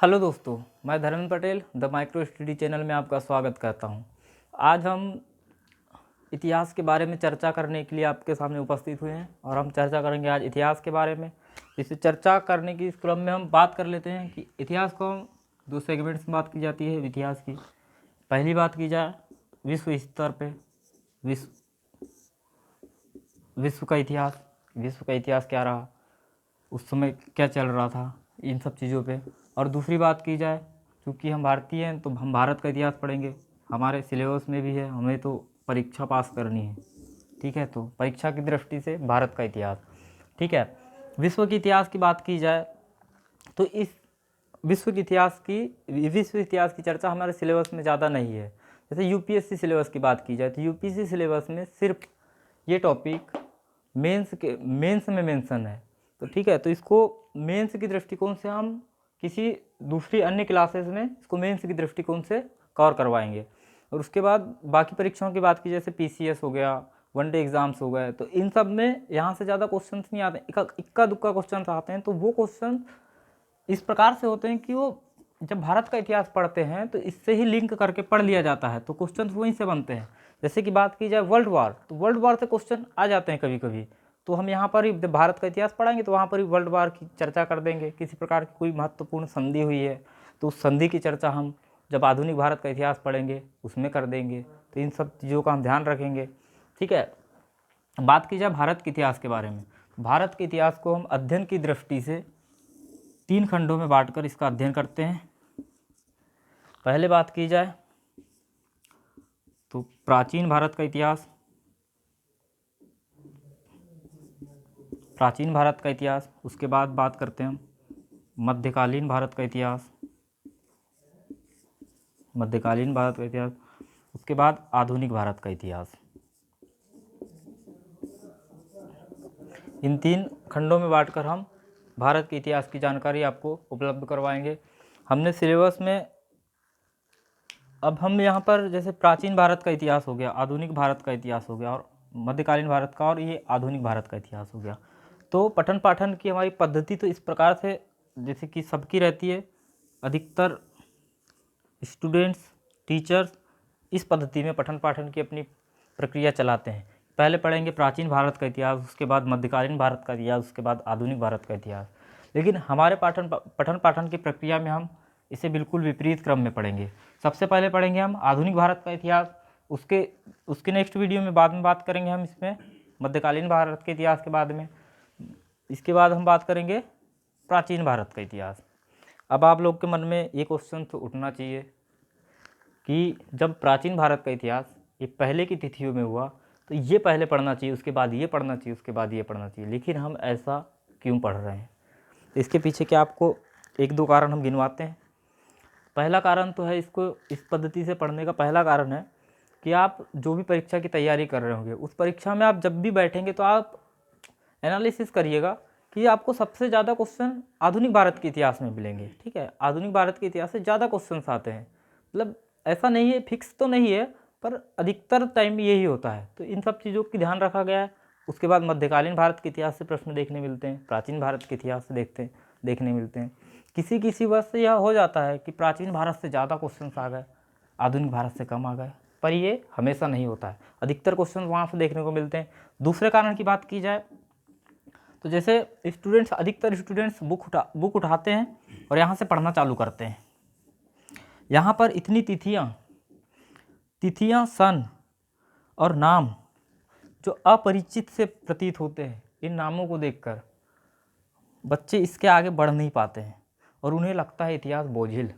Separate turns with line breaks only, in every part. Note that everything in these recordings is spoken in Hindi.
हेलो दोस्तों, मैं Dharmendra Patel the micro study channel में आपका स्वागत करता हूं। आज हम इतिहास के बारे में चर्चा करने के लिए आपके सामने उपस्थित हुए हैं और हम चर्चा करेंगे आज इतिहास के बारे में। इसे चर्चा करने की इस क्रम में हम बात कर लेते हैं कि इतिहास को दो सेगमेंट्स में बात की जाती है इतिहास की। पहली बात की जाए विश्व स्तर पे, विश्व का इतिहास क्या रहा, उस समय क्या चल रहा था, इन सब चीज़ों पे। और दूसरी बात की जाए, क्योंकि हम भारतीय हैं तो हम भारत का इतिहास पढ़ेंगे, हमारे सिलेबस में भी है, हमें तो परीक्षा पास करनी है, ठीक है। तो परीक्षा की दृष्टि से भारत का इतिहास, ठीक है। विश्व के इतिहास की बात की जाए तो इस विश्व इतिहास की चर्चा हमारे सिलेबस में ज़्यादा नहीं है। जैसे यूपीएससी सिलेबस की बात की जाए तो यूपीएससी सिलेबस में सिर्फ ये टॉपिक मेंस में मेंशन है, तो ठीक है। तो इसको मेंस की दृष्टिकोण से हम किसी दूसरी अन्य क्लासेस में इसको मेंस की दृष्टिकोण से कवर करवाएंगे। और उसके बाद बाकी परीक्षाओं की बात की, जैसे पीसीएस हो गया, वनडे एग्जाम्स हो गए, तो इन सब में यहाँ से ज़्यादा क्वेश्चंस नहीं आते, इक्का दुक्का क्वेश्चन आते हैं। तो वो क्वेश्चन इस प्रकार से होते हैं कि वो जब भारत का इतिहास पढ़ते हैं तो इससे ही लिंक करके पढ़ लिया जाता है, तो क्वेश्चन वहीं से बनते हैं। जैसे कि बात की जाए वर्ल्ड वार, तो वर्ल्ड वार से क्वेश्चन आ जाते हैं कभी कभी, तो हम यहाँ पर ही जब भारत का इतिहास पढ़ाएंगे तो वहाँ पर ही वर्ल्ड वार की चर्चा कर देंगे। किसी प्रकार की कोई महत्वपूर्ण संधि हुई है तो उस संधि की चर्चा हम जब आधुनिक भारत का इतिहास पढ़ेंगे उसमें कर देंगे। तो इन सब चीज़ों का हम ध्यान रखेंगे, ठीक है। बात की जाए भारत के इतिहास के बारे में, भारत के इतिहास को हम अध्ययन की दृष्टि से 3 खंडों में बांटकर इसका अध्ययन करते हैं। पहले बात की जाए तो प्राचीन भारत का इतिहास, उसके बाद बात करते हैं हम मध्यकालीन भारत का इतिहास, उसके बाद आधुनिक भारत का इतिहास। इन 3 खंडों में बांटकर हम भारत के इतिहास की जानकारी आपको उपलब्ध करवाएंगे। हमने सिलेबस में, अब हम यहाँ पर जैसे प्राचीन भारत का इतिहास हो गया, आधुनिक भारत का इतिहास हो गया, और मध्यकालीन भारत का, और ये आधुनिक भारत का इतिहास हो गया। तो पठन पाठन की हमारी पद्धति तो इस प्रकार से जैसे कि सबकी रहती है, अधिकतर स्टूडेंट्स, टीचर्स इस पद्धति में पठन पाठन की अपनी प्रक्रिया चलाते हैं। पहले पढ़ेंगे प्राचीन भारत का इतिहास, उसके बाद मध्यकालीन भारत का इतिहास, उसके बाद आधुनिक भारत का इतिहास। लेकिन हमारे पठन पाठन की प्रक्रिया में हम इसे बिल्कुल विपरीत क्रम में पढ़ेंगे। सबसे पहले पढ़ेंगे हम आधुनिक भारत का इतिहास, उसके नेक्स्ट वीडियो में बाद में बात करेंगे हम इसमें मध्यकालीन भारत के इतिहास के बाद में। इसके बाद हम बात करेंगे प्राचीन भारत का इतिहास। अब आप लोग के मन में ये क्वेश्चन तो उठना चाहिए कि जब प्राचीन भारत का इतिहास ये पहले की तिथियों में हुआ तो ये पहले पढ़ना चाहिए, उसके बाद ये पढ़ना चाहिए, उसके बाद ये पढ़ना चाहिए, लेकिन हम ऐसा क्यों पढ़ रहे हैं? इसके पीछे क्या आपको 1-2 कारण हम गिनवाते हैं। पहला कारण तो है, इसको इस पद्धति से पढ़ने का पहला कारण है कि आप जो भी परीक्षा की तैयारी कर रहे होंगे, उस परीक्षा में आप जब भी बैठेंगे तो आप एनालिसिस करिएगा कि आपको सबसे ज़्यादा क्वेश्चन आधुनिक भारत के इतिहास में मिलेंगे, ठीक है। आधुनिक भारत के इतिहास से ज़्यादा क्वेश्चन आते हैं, मतलब ऐसा नहीं है, फिक्स तो नहीं है, पर अधिकतर टाइम यही होता है। तो इन सब चीज़ों की ध्यान रखा गया है। उसके बाद मध्यकालीन भारत के इतिहास से प्रश्न देखने मिलते हैं, प्राचीन भारत के इतिहास से देखने मिलते हैं। किसी वर्ष से यह हो जाता है कि प्राचीन भारत से ज़्यादा क्वेश्चन आ गए, आधुनिक भारत से कम आ गए, पर ये हमेशा नहीं होता है, अधिकतर क्वेश्चन वहाँ से देखने को मिलते हैं। दूसरे कारण की बात की जाए तो जैसे अधिकतर स्टूडेंट्स बुक उठाते हैं और यहाँ से पढ़ना चालू करते हैं। यहाँ पर इतनी तिथियाँ, सन और नाम जो अपरिचित से प्रतीत होते हैं, इन नामों को देखकर बच्चे इसके आगे बढ़ नहीं पाते हैं और उन्हें लगता है इतिहास बोझिल।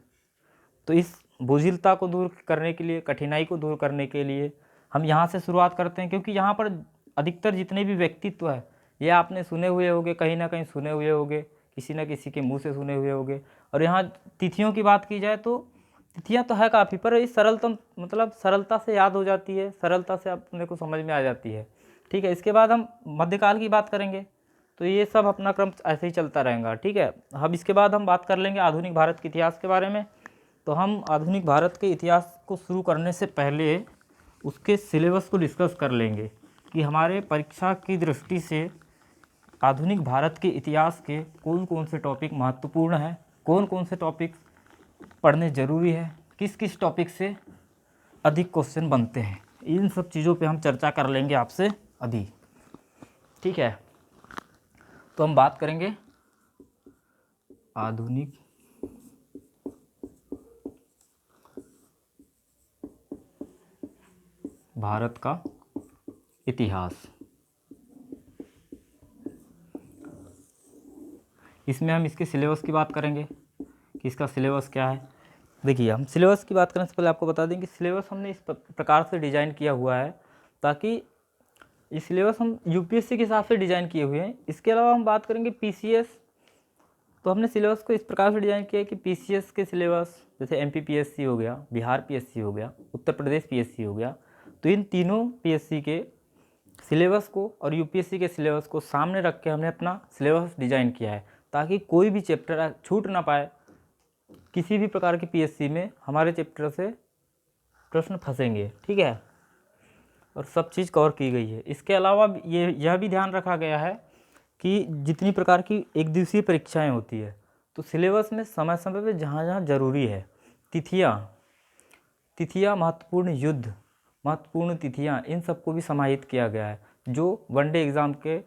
तो इस बोझिलता को दूर करने के लिए, कठिनाई को दूर करने के लिए हम यहाँ से शुरुआत करते हैं, क्योंकि यहाँ पर अधिकतर जितने भी व्यक्तित्व है ये आपने सुने हुए होंगे, कहीं ना कहीं सुने हुए होंगे, किसी न किसी के मुंह से सुने हुए होंगे। और यहाँ तिथियों की बात की जाए तो तिथियाँ तो है काफ़ी, पर इस सरलता से याद हो जाती है, सरलता से अपने को समझ में आ जाती है, ठीक है। इसके बाद हम मध्यकाल की बात करेंगे, तो ये सब अपना क्रम ऐसे ही चलता रहेगा, ठीक है। अब इसके बाद हम बात कर लेंगे आधुनिक भारत के इतिहास के बारे में। तो हम आधुनिक भारत के इतिहास को शुरू करने से पहले उसके सिलेबस को डिस्कस कर लेंगे कि हमारे परीक्षा की दृष्टि से आधुनिक भारत के इतिहास के कौन कौन से टॉपिक महत्वपूर्ण हैं, कौन कौन से टॉपिक्स पढ़ने ज़रूरी है, किस किस टॉपिक से अधिक क्वेश्चन बनते हैं, इन सब चीज़ों पे हम चर्चा कर लेंगे आपसे अभी। ठीक है, तो हम बात करेंगे आधुनिक भारत का इतिहास। इसमें हम इसके सिलेबस की बात करेंगे कि इसका सिलेबस क्या है। देखिए, हम सिलेबस की बात करने से पहले आपको बता दें कि सिलेबस हमने इस प्रकार से डिज़ाइन किया हुआ है ताकि ये सिलेबस हम यूपीएससी के हिसाब से डिज़ाइन किए हुए हैं। इसके अलावा हम बात करेंगे पीसीएस, तो हमने सिलेबस को इस प्रकार से डिज़ाइन किया है कि पीसीएस के सिलेबस जैसे एमपी पीएससी हो गया, बिहार पीएससी हो गया, उत्तर प्रदेश पीएससी हो गया, तो इन तीनों पीएससी के सिलेबस को और यूपीएससी के सिलेबस को सामने रख के हमने अपना सिलेबस डिज़ाइन किया है ताकि कोई भी चैप्टर छूट ना पाए। किसी भी प्रकार की पीएससी में हमारे चैप्टर से प्रश्न फंसेंगे, ठीक है, और सब चीज़ कवर की गई है। इसके अलावा यह भी ध्यान रखा गया है कि जितनी प्रकार की एक दिवसीय परीक्षाएं होती है तो सिलेबस में समय समय पे जहाँ जहाँ ज़रूरी है तिथियाँ महत्वपूर्ण युद्ध, महत्वपूर्ण तिथियाँ, इन सबको भी समाहित किया गया है जो वनडे एग्ज़ाम के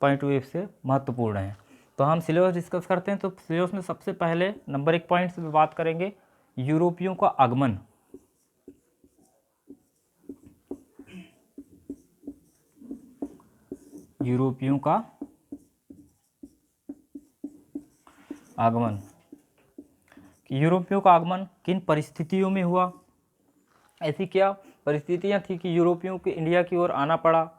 पॉइंट ऑफ व्यू से महत्वपूर्ण है। तो हम सिलेबस डिस्कस करते हैं। तो सिलेबस में सबसे पहले नंबर 1 पॉइंट से बात करेंगे यूरोपियों का आगमन। यूरोपियों का आगमन, कि यूरोपियों का आगमन किन परिस्थितियों में हुआ, ऐसी क्या परिस्थितियां थी कि यूरोपियों को इंडिया की ओर आना पड़ा,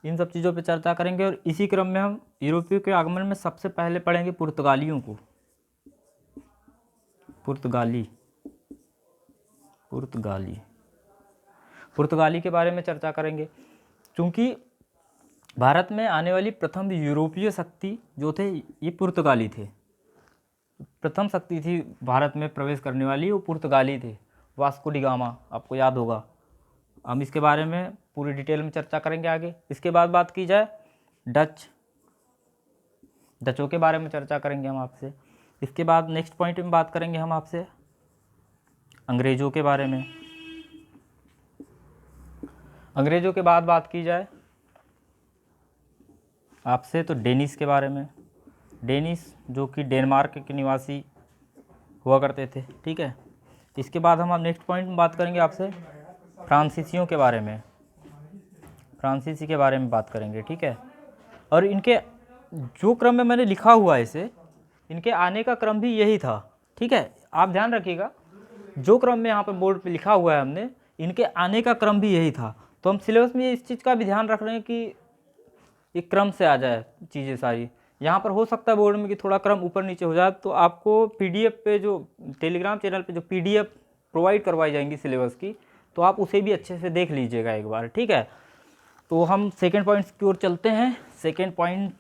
इन सब चीज़ों पे चर्चा करेंगे। और इसी क्रम में हम यूरोपियों के आगमन में सबसे पहले पढ़ेंगे पुर्तगालियों को, पुर्तगाली के बारे में चर्चा करेंगे, क्योंकि भारत में आने वाली प्रथम यूरोपीय शक्ति जो थे ये पुर्तगाली थे। प्रथम शक्ति थी भारत में प्रवेश करने वाली, वो पुर्तगाली थे, वास्को डी गामा, आपको याद होगा। हम इसके बारे में पूरी डिटेल में चर्चा करेंगे आगे। इसके बाद बात की जाए डचों के बारे में चर्चा करेंगे हम आपसे। इसके बाद नेक्स्ट पॉइंट में बात करेंगे हम आपसे अंग्रेज़ों के बारे में। अंग्रेज़ों के बाद बात की जाए आपसे तो डेनिस के बारे में, डेनिस जो कि डेनमार्क के निवासी हुआ करते थे, ठीक है। इसके बाद हम नेक्स्ट पॉइंट में बात करेंगे आपसे फ्रांसीसियों के बारे में, फ्रांसीसी के बारे में बात करेंगे, ठीक है। और इनके जो क्रम में मैंने लिखा हुआ है इसे, इनके आने का क्रम भी यही था, ठीक है। आप ध्यान रखिएगा, जो क्रम में यहाँ पर बोर्ड पे लिखा हुआ है हमने, इनके आने का क्रम भी यही था। तो हम सिलेबस में इस चीज़ का भी ध्यान रख रहे हैं कि एक क्रम से आ जाए चीज़ें सारी। यहाँ पर हो सकता है बोर्ड में कि थोड़ा क्रम ऊपर नीचे हो जाए, तो आपको पीडीएफ पे जो टेलीग्राम चैनल पे जो पीडीएफ प्रोवाइड करवाई जाएंगी सिलेबस की, तो आप उसे भी अच्छे से देख लीजिएगा एक बार, ठीक है। तो हम सेकेंड पॉइंट की ओर चलते हैं। सेकेंड पॉइंट,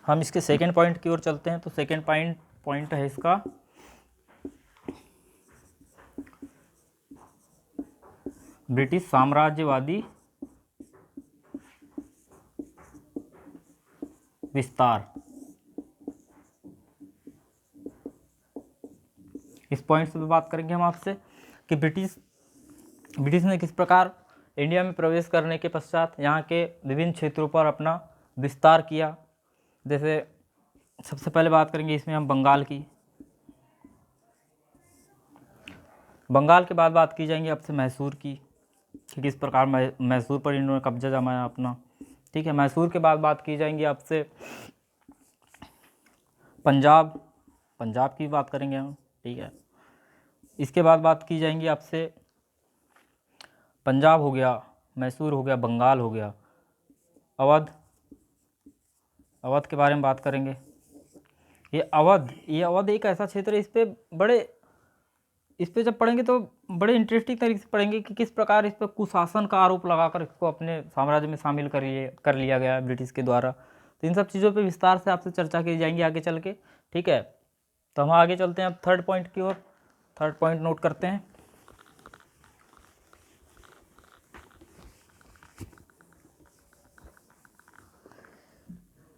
हम इसके सेकेंड पॉइंट की ओर चलते हैं। तो सेकेंड पॉइंट है इसका ब्रिटिश साम्राज्यवादी विस्तार। इस पॉइंट से भी बात करेंगे हम आपसे कि ब्रिटिश ने किस प्रकार इंडिया में प्रवेश करने के पश्चात यहाँ के विभिन्न क्षेत्रों पर अपना विस्तार किया। जैसे सबसे पहले बात करेंगे इसमें हम बंगाल की, बंगाल के बाद बात की जाएंगी आपसे मैसूर की, कि किस प्रकार मैसूर पर इन्होंने कब्जा जमाया अपना, ठीक है। मैसूर के बाद बात की जाएंगी आपसे पंजाब की बात करेंगे हम, ठीक है। इसके बाद बात की जाएंगी आपसे पंजाब हो गया, मैसूर हो गया, बंगाल हो गया, अवध के बारे में बात करेंगे। ये अवध एक ऐसा क्षेत्र है, इस पे जब पढ़ेंगे तो बड़े इंटरेस्टिंग तरीके से पढ़ेंगे कि किस प्रकार इस पर कुशासन का आरोप लगाकर इसको अपने साम्राज्य में शामिल कर लिया गया ब्रिटिश के द्वारा। तो इन सब चीज़ों पे विस्तार से आपसे चर्चा की जाएंगी आगे चल के, ठीक है। तो हम आगे चलते हैं अब थर्ड पॉइंट की ओर। थर्ड पॉइंट नोट करते हैं।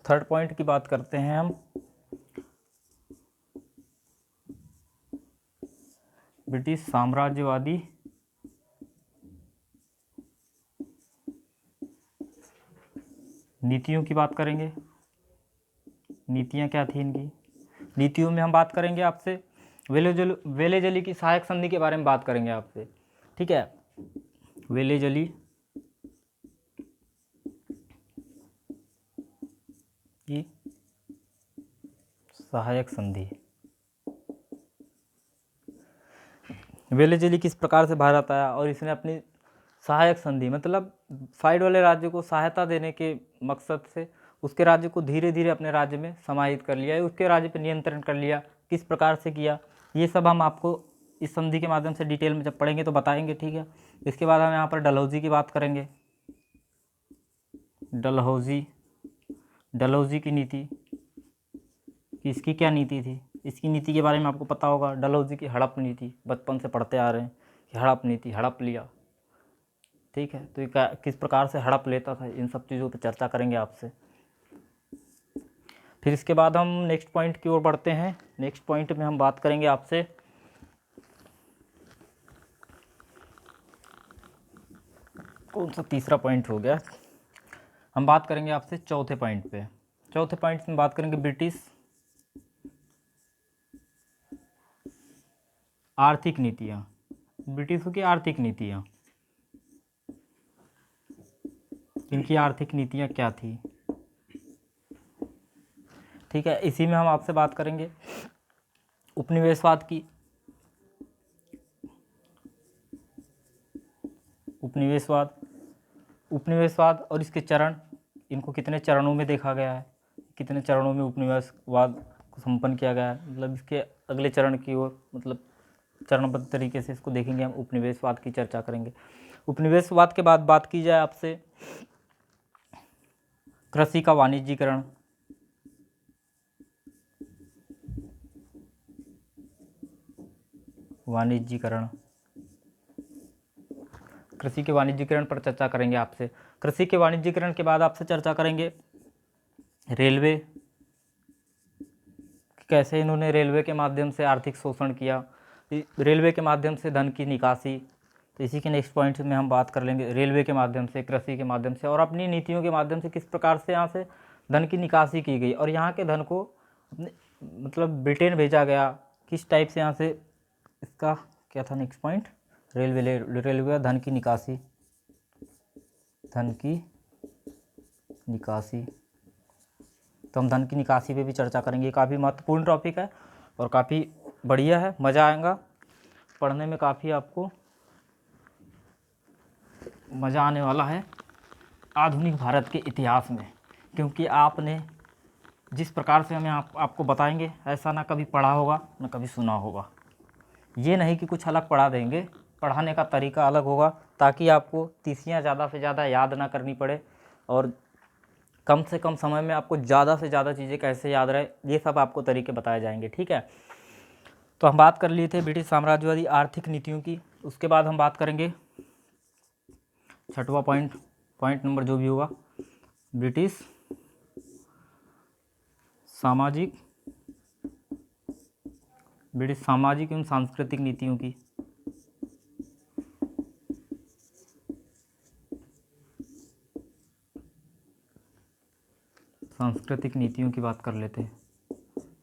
थर्ड पॉइंट की बात करते हैं हम। ब्रिटिश साम्राज्यवादी नीतियों की बात करेंगे। नीतियाँ क्या थी इनकी? नीतियों में हम बात करेंगे आपसे वेलेजली की सहायक संधि के बारे में बात करेंगे आपसे, ठीक है। वेलेजली की सहायक संधि। वेलेजली किस प्रकार से भारत आया और इसने अपनी सहायक संधि मतलब साइड वाले राज्य को सहायता देने के मकसद से उसके राज्य को धीरे धीरे अपने राज्य में समाहित कर लिया, उसके राज्य पर नियंत्रण कर लिया, किस प्रकार से किया, ये सब हम आपको इस संधि के माध्यम से डिटेल में जब पढ़ेंगे तो बताएंगे, ठीक है। इसके बाद हम यहाँ पर डलहौजी की बात करेंगे। डलहौजी की नीति कि इसकी क्या नीति थी, इसकी नीति के बारे में आपको पता होगा। डलहौजी की हड़प नीति, बचपन से पढ़ते आ रहे हैं कि हड़प नीति, हड़प लिया, ठीक है। तो ये किस प्रकार से हड़प लेता था, इन सब चीज़ों पर चर्चा करेंगे आपसे। फिर इसके बाद हम नेक्स्ट पॉइंट की ओर बढ़ते हैं। नेक्स्ट पॉइंट में हम बात करेंगे आपसे कौन सा तीसरा पॉइंट हो गया, हम बात करेंगे आपसे चौथे पॉइंट पे। चौथे पॉइंट में बात करेंगे ब्रिटिश आर्थिक नीतियाँ। ब्रिटिशों की आर्थिक नीतियाँ, इनकी आर्थिक नीतियाँ क्या थी, ठीक है। इसी में हम आपसे बात करेंगे उपनिवेशवाद की। उपनिवेशवाद और इसके चरण, इनको कितने चरणों में देखा गया है, कितने चरणों में उपनिवेशवाद को संपन्न किया गया है, मतलब इसके अगले चरण की ओर, मतलब चरणबद्ध तरीके से इसको देखेंगे हम। उपनिवेशवाद की चर्चा करेंगे। उपनिवेशवाद के बाद बात की जाए आपसे कृषि का वाणिज्यीकरण। कृषि के वाणिज्यीकरण पर चर्चा करेंगे आपसे। कृषि के वाणिज्यीकरण के बाद आपसे चर्चा करेंगे रेलवे, कैसे इन्होंने रेलवे के माध्यम से आर्थिक शोषण किया, रेलवे के माध्यम से धन की निकासी। तो इसी के नेक्स्ट पॉइंट में हम बात कर लेंगे रेलवे के माध्यम से, कृषि के माध्यम से और अपनी नीतियों के माध्यम से किस प्रकार से यहाँ से धन की निकासी की गई और यहाँ के धन को अपने मतलब ब्रिटेन भेजा गया, किस टाइप से यहाँ से, इसका क्या था नेक्स्ट पॉइंट, रेलवे धन की निकासी। तो हम धन की निकासी पे भी चर्चा करेंगे। काफ़ी महत्वपूर्ण टॉपिक है और काफ़ी बढ़िया है, मज़ा आएगा पढ़ने में, काफ़ी आपको मज़ा आने वाला है आधुनिक भारत के इतिहास में, क्योंकि आपने जिस प्रकार से हमें आपको बताएंगे ऐसा ना कभी पढ़ा होगा ना कभी सुना होगा। ये नहीं कि कुछ अलग पढ़ा देंगे, पढ़ाने का तरीका अलग होगा ताकि आपको तीसियाँ ज़्यादा से ज़्यादा याद ना करनी पड़े और कम से कम समय में आपको ज़्यादा से ज़्यादा चीज़ें कैसे याद रहे, ये सब आपको तरीके बताए जाएंगे, ठीक है। तो हम बात कर लिए थे ब्रिटिश साम्राज्यवादी आर्थिक नीतियों की। उसके बाद हम बात करेंगे छठवां पॉइंट नंबर जो भी होगा, ब्रिटिश सामाजिक एवं सांस्कृतिक नीतियों की। सांस्कृतिक नीतियों की बात कर लेते हैं।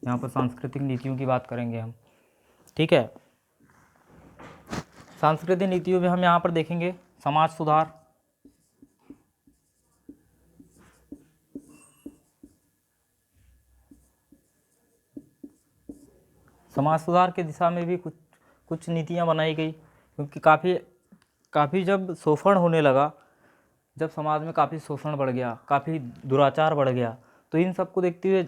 यहाँ पर सांस्कृतिक नीतियों की बात करेंगे हम, ठीक है। सांस्कृतिक नीतियों में हम यहाँ पर देखेंगे समाज सुधार, की दिशा में भी कुछ नीतियाँ बनाई गई, क्योंकि काफ़ी जब शोषण होने लगा, जब समाज में काफ़ी शोषण बढ़ गया, काफ़ी दुराचार बढ़ गया, तो इन सब को देखते हुए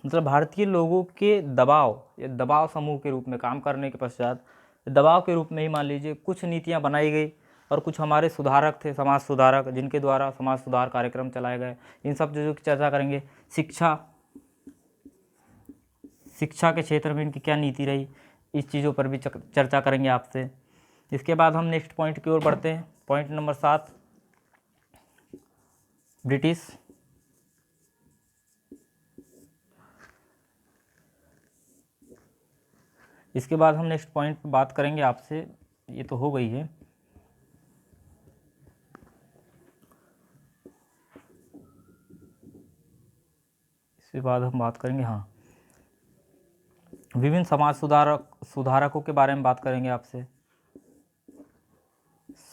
मतलब भारतीय लोगों के दबाव समूह के रूप में काम करने के पश्चात दबाव के रूप में ही मान लीजिए कुछ नीतियाँ बनाई गई और कुछ हमारे सुधारक थे, समाज सुधारक, जिनके द्वारा समाज सुधार कार्यक्रम चलाए गए। इन सब चीज़ों की चर्चा करेंगे। शिक्षा के क्षेत्र में इनकी क्या नीति रही, इस चीज़ों पर भी चर्चा करेंगे आपसे। इसके बाद हम नेक्स्ट पॉइंट की ओर बढ़ते हैं। पॉइंट नंबर 7, ब्रिटिश इसके बाद हम नेक्स्ट पॉइंट पे बात करेंगे आपसे, ये तो हो गई है। इसके बाद हम बात करेंगे, हाँ, विभिन्न समाज सुधारकों के बारे में बात करेंगे आपसे।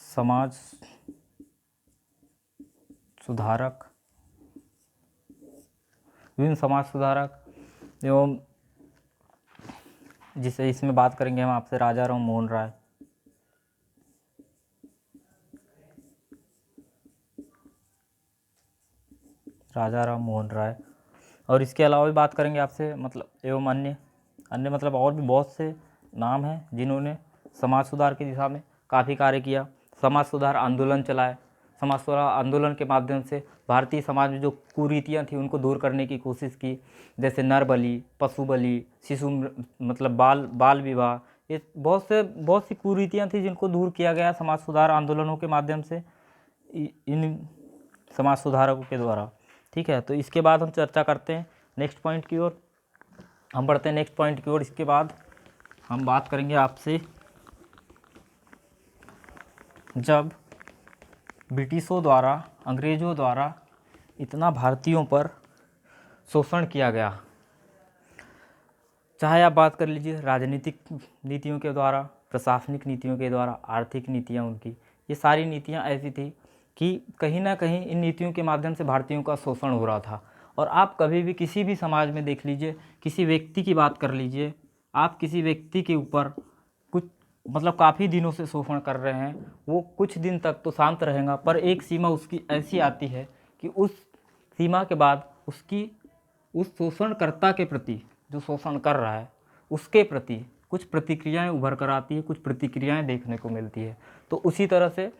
समाज सुधारक, विभिन्न समाज सुधारक एवं जिसे इसमें बात करेंगे हम आपसे राजा राम मोहन राय। राजा राम मोहन राय। और इसके अलावा भी बात करेंगे आपसे मतलब एवं अन्य अन्य मतलब और भी बहुत से नाम हैं जिन्होंने समाज सुधार की दिशा में काफ़ी कार्य किया, समाज सुधार आंदोलन चलाए। समाज सुधार आंदोलन के माध्यम से भारतीय समाज में जो कुरीतियाँ थी उनको दूर करने की कोशिश की, जैसे नर बलि, पशु बलि, मतलब बाल विवाह, ये बहुत सी कुरीतियाँ थी जिनको दूर किया गया समाज सुधार आंदोलनों के माध्यम से इन समाज सुधारकों के द्वारा। ठीक है, तो इसके बाद हम चर्चा करते हैं नेक्स्ट पॉइंट की ओर। हम बढ़ते हैं नेक्स्ट पॉइंट की ओर। इसके बाद हम बात करेंगे आपसे जब ब्रिटिशों द्वारा, अंग्रेज़ों द्वारा इतना भारतीयों पर शोषण किया गया, चाहे आप बात कर लीजिए राजनीतिक नीतियों के द्वारा, प्रशासनिक नीतियों के द्वारा, आर्थिक नीतियाँ उनकी, ये सारी नीतियाँ ऐसी थी कि कहीं ना कहीं इन नीतियों के माध्यम से भारतीयों का शोषण हो रहा था। और आप कभी भी किसी भी समाज में देख लीजिए, किसी व्यक्ति की बात कर लीजिए, आप किसी व्यक्ति के ऊपर कुछ मतलब काफ़ी दिनों से शोषण कर रहे हैं, वो कुछ दिन तक तो शांत रहेगा, पर एक सीमा उसकी ऐसी आती है कि उस सीमा के बाद उसकी उस शोषणकर्ता के प्रति, जो शोषण कर रहा है उसके प्रति कुछ प्रतिक्रियाएं उभर कर आती है, कुछ प्रतिक्रियाएं देखने को मिलती है। तो उसी तरह से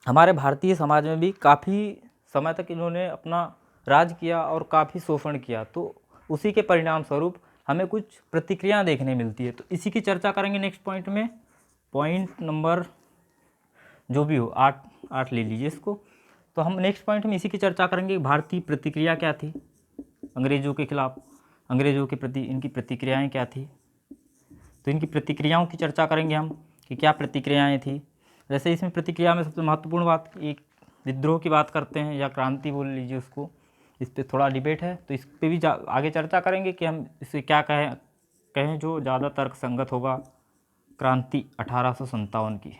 हमारे भारतीय समाज में भी काफ़ी समय तक इन्होंने अपना राज किया और काफ़ी शोषण किया, तो उसी के परिणाम स्वरूप हमें कुछ प्रतिक्रियाएं देखने मिलती है। तो इसी की चर्चा करेंगे नेक्स्ट पॉइंट में। पॉइंट नंबर जो भी हो, 8 ले लीजिए इसको। तो हम नेक्स्ट पॉइंट में इसी की चर्चा करेंगे, भारतीय प्रतिक्रिया क्या थी अंग्रेज़ों के खिलाफ, अंग्रेज़ों के प्रति इनकी प्रतिक्रियाएं क्या थी। तो इनकी प्रतिक्रियाओं की चर्चा करेंगे हम कि क्या प्रतिक्रियाएं थी। जैसे इसमें प्रतिक्रिया में सबसे महत्वपूर्ण बात, एक विद्रोह की बात करते हैं या क्रांति बोल लीजिए उसको, इस पर थोड़ा डिबेट है, तो इस पर भी आगे चर्चा करेंगे कि हम इसे क्या कहें जो ज़्यादा तर्क संगत होगा। क्रांति 1857 की,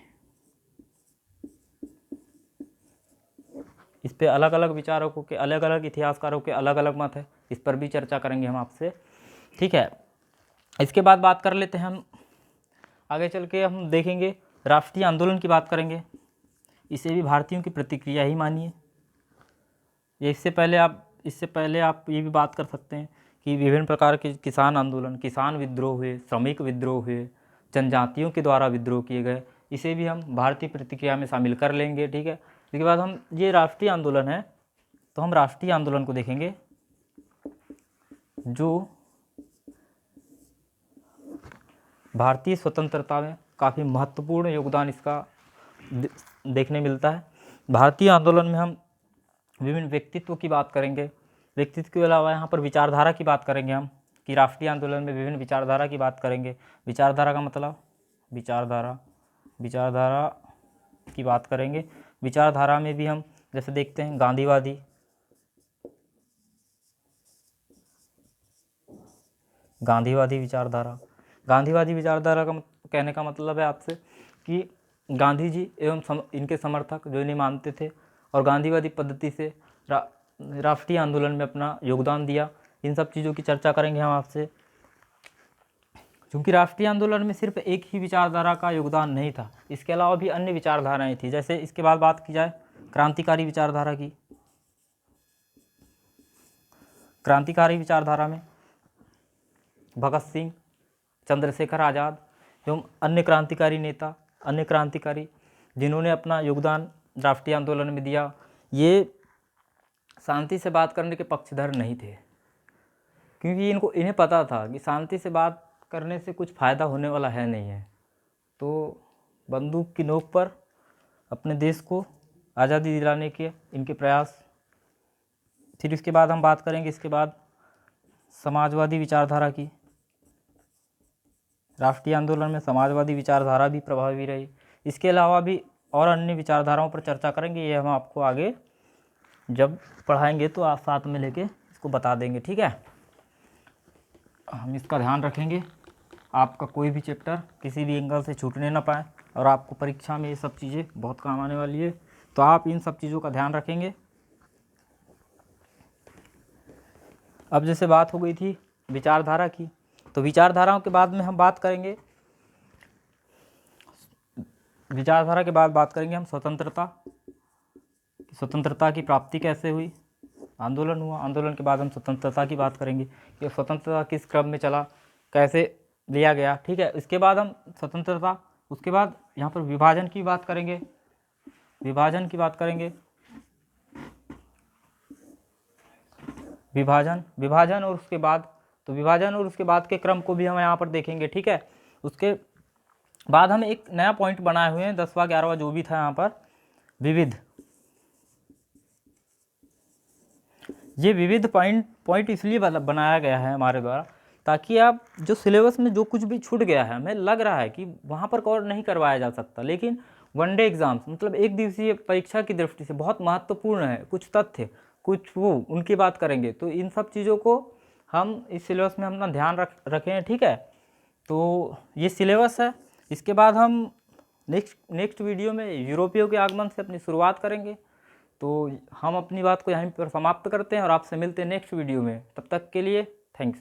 इस पे अलग अलग विचारकों के, अलग अलग इतिहासकारों के अलग अलग मत है, इस पर भी चर्चा करेंगे हम आपसे। ठीक है, इसके बाद बात कर लेते हैं हम आगे चल के, हम देखेंगे राष्ट्रीय आंदोलन की बात करेंगे। इसे भी भारतीयों की प्रतिक्रिया ही मानिए। इससे पहले आप ये भी बात कर सकते हैं कि विभिन्न प्रकार के किसान आंदोलन, किसान विद्रोह हुए, श्रमिक विद्रोह हुए, जनजातियों के द्वारा विद्रोह किए गए, इसे भी हम भारतीय प्रतिक्रिया में शामिल कर लेंगे। ठीक है, इसके बाद हम, ये राष्ट्रीय आंदोलन है तो हम राष्ट्रीय आंदोलन को देखेंगे जो भारतीय स्वतंत्रता में काफ़ी महत्वपूर्ण योगदान इसका देखने मिलता है। भारतीय आंदोलन में हम विभिन्न व्यक्तित्व की बात करेंगे, व्यक्तित्व के अलावा यहाँ पर विचारधारा की बात करेंगे हम, कि राष्ट्रीय आंदोलन में विभिन्न विचारधारा की बात करेंगे। विचारधारा का मतलब विचारधारा की बात करेंगे। विचारधारा में भी हम जैसे देखते हैं गांधीवादी विचारधारा। गांधीवादी विचारधारा का कहने का मतलब है आपसे कि गांधी जी एवं इनके समर्थक जो इन्हें मानते थे और गांधीवादी पद्धति से राष्ट्रीय आंदोलन में अपना योगदान दिया, इन सब चीज़ों की चर्चा करेंगे हम आपसे। क्योंकि राष्ट्रीय आंदोलन में सिर्फ एक ही विचारधारा का योगदान नहीं था, इसके अलावा भी अन्य विचारधाराएं थी। जैसे इसके बाद बात की जाए क्रांतिकारी विचारधारा की। क्रांतिकारी विचारधारा में भगत सिंह, चंद्रशेखर आज़ाद एवं अन्य क्रांतिकारी नेता, अन्य क्रांतिकारी जिन्होंने अपना योगदान राष्ट्रीय आंदोलन में दिया, ये शांति से बात करने के पक्षधर नहीं थे, क्योंकि इन्हें पता था कि शांति से बात करने से कुछ फ़ायदा होने वाला है नहीं है। तो बंदूक की नोक पर अपने देश को आज़ादी दिलाने के इनके प्रयास। फिर इसके बाद हम बात करेंगे इसके बाद समाजवादी विचारधारा की। राष्ट्रीय आंदोलन में समाजवादी विचारधारा भी प्रभावी रही। इसके अलावा भी और अन्य विचारधाराओं पर चर्चा करेंगे, ये हम आपको आगे जब पढ़ाएंगे तो आप साथ में लेके इसको बता देंगे, ठीक है। हम इसका ध्यान रखेंगे, आपका कोई भी चैप्टर किसी भी एंगल से छूटने ना पाए, और आपको परीक्षा में ये सब चीज़ें बहुत काम आने वाली है, तो आप इन सब चीज़ों का ध्यान रखेंगे। अब जैसे बात हो गई थी विचारधारा की, तो विचारधाराओं के बाद में हम बात करेंगे, विचारधारा के बाद बात करेंगे हम स्वतंत्रता की प्राप्ति कैसे हुई। आंदोलन हुआ, आंदोलन के बाद हम स्वतंत्रता की बात करेंगे कि स्वतंत्रता किस क्रम में चला, कैसे लिया गया, ठीक है। इसके बाद हम स्वतंत्रता, उसके बाद यहाँ पर विभाजन की बात करेंगे, विभाजन की बात करेंगे, विभाजन और उसके बाद, तो विभाजन और उसके बाद के क्रम को भी हम यहाँ पर देखेंगे, ठीक है। उसके बाद हम एक नया पॉइंट बनाए हुए हैं, 10वां 11वां जो भी था यहाँ पर, विविध। ये विविध पॉइंट इसलिए बनाया गया है हमारे द्वारा, ताकि आप जो सिलेबस में जो कुछ भी छूट गया है, हमें लग रहा है कि वहाँ पर कवर नहीं करवाया जा सकता, लेकिन वनडे एग्जाम्स मतलब एक दिवसीय परीक्षा की दृष्टि से बहुत महत्वपूर्ण है, कुछ तथ्य कुछ वो उनकी बात करेंगे, तो इन सब चीज़ों को हम इस सिलेबस में अपना ध्यान रखें हैं, ठीक है। तो ये सिलेबस है। इसके बाद हम नेक्स्ट वीडियो में यूरोपियों के आगमन से अपनी शुरुआत करेंगे। तो हम अपनी बात को यहीं पर समाप्त करते हैं और आपसे मिलते हैं नेक्स्ट वीडियो में। तब तक के लिए थैंक्स।